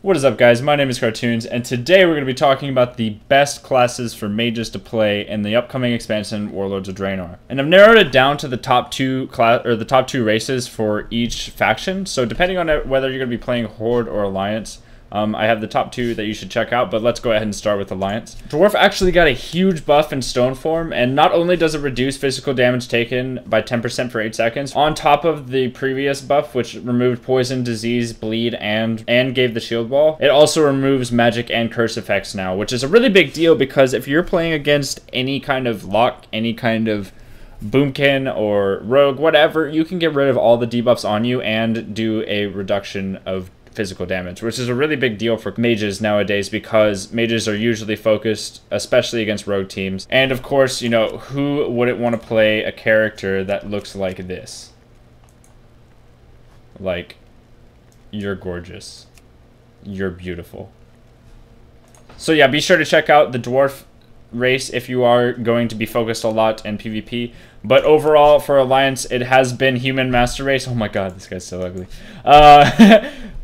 What is up, guys? My name is Cartoons, and today we're going to be talking about the best classes for mages to play in the upcoming expansion, Warlords of Draenor. And I've narrowed it down to the top two races for each faction. So depending on whether you're going to be playing Horde or Alliance, I have the top two that you should check out, but let's go ahead and start with Alliance. Dwarf actually got a huge buff in Stone form, and not only does it reduce physical damage taken by 10% for 8 seconds, on top of the previous buff, which removed poison, disease, bleed, and gave the shield wall, it also removes magic and curse effects now, which is a really big deal because if you're playing against any kind of lock, any kind of boomkin or rogue, whatever, you can get rid of all the debuffs on you and do a reduction of physical damage, which is a really big deal for mages nowadays because mages are usually focused, especially against rogue teams. And of course, you know, who wouldn't want to play a character that looks like this? Like, you're gorgeous. You're beautiful. So yeah, be sure to check out the dwarf race if you are going to be focused a lot in PvP. But overall, for Alliance, it has been Human Master Race. Oh my god, this guy's so ugly.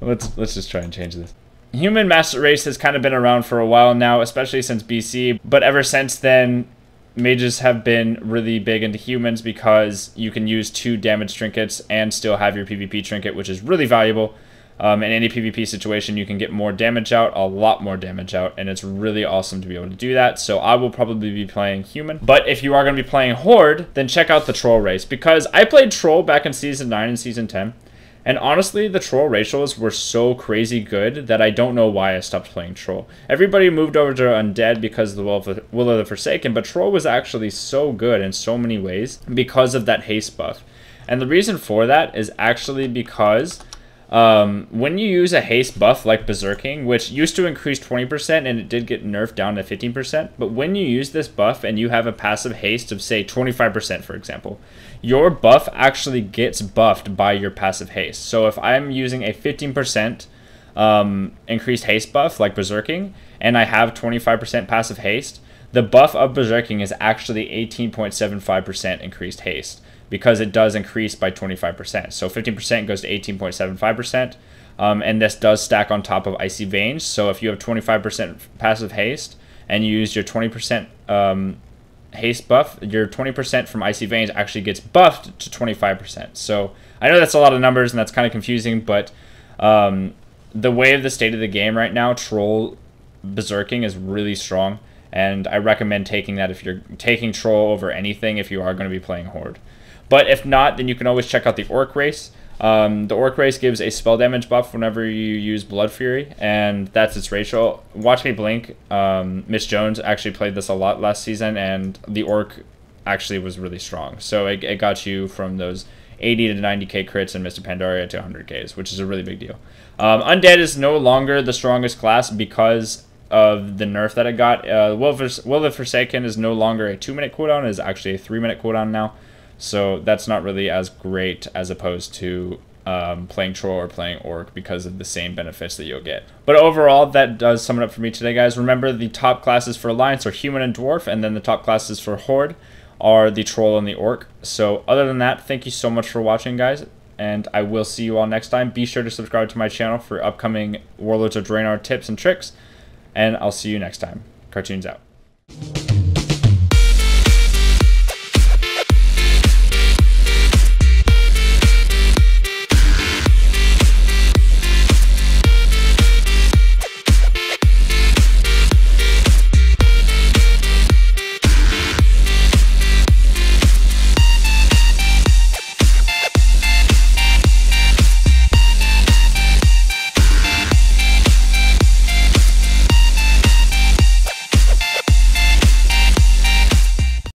Let's just try and change this. Human Master Race has kind of been around for a while now, especially since BC. But ever since then, mages have been really big into humans because you can use 2 damage trinkets and still have your PvP trinket, which is really valuable. In any PvP situation, you can get more damage out, a lot more damage out, and it's really awesome to be able to do that. So I will probably be playing Human. But if you are going to be playing Horde, then check out the Troll race, because I played Troll back in Season 9 and Season 10, and honestly, the Troll ratios were so crazy good that I don't know why I stopped playing Troll. Everybody moved over to Undead because of the Will of the Forsaken, but Troll was actually so good in so many ways because of that haste buff. And the reason for that is actually because when you use a haste buff like Berserking, which used to increase 20% and it did get nerfed down to 15%, but when you use this buff and you have a passive haste of say 25%, for example, your buff actually gets buffed by your passive haste. So if I'm using a 15% increased haste buff like Berserking and I have 25% passive haste, the buff of Berserking is actually 18.75% increased haste, because it does increase by 25%. So 15% goes to 18.75%, and this does stack on top of Icy Veins. So if you have 25% passive haste and you use your 20% haste buff, your 20% from Icy Veins actually gets buffed to 25%. So I know that's a lot of numbers and that's kind of confusing, but the way of the state of the game right now, Troll Berserking is really strong, and I recommend taking that if you're taking Troll over anything if you are going to be playing Horde. But if not, then you can always check out the Orc Race. The Orc Race gives a spell damage buff whenever you use Blood Fury, and that's its ratio. Watch me blink. Miss Jones actually played this a lot last season, and the Orc actually was really strong. So it got you from those 80 to 90k crits in Mr. Pandaria to 100ks, which is a really big deal. Undead is no longer the strongest class because of the nerf that it got. Will of the Forsaken is no longer a 2-minute cooldown, it is actually a 3-minute cooldown now. So that's not really as great as opposed to playing Troll or playing Orc because of the same benefits that you'll get. But overall, that does sum it up for me today, guys. Remember, the top classes for Alliance are Human and Dwarf, and then the top classes for Horde are the Troll and the Orc. So other than that, thank you so much for watching, guys, and I will see you all next time. Be sure to subscribe to my channel for upcoming Warlords of Draenor tips and tricks, and I'll see you next time. Cartoons out.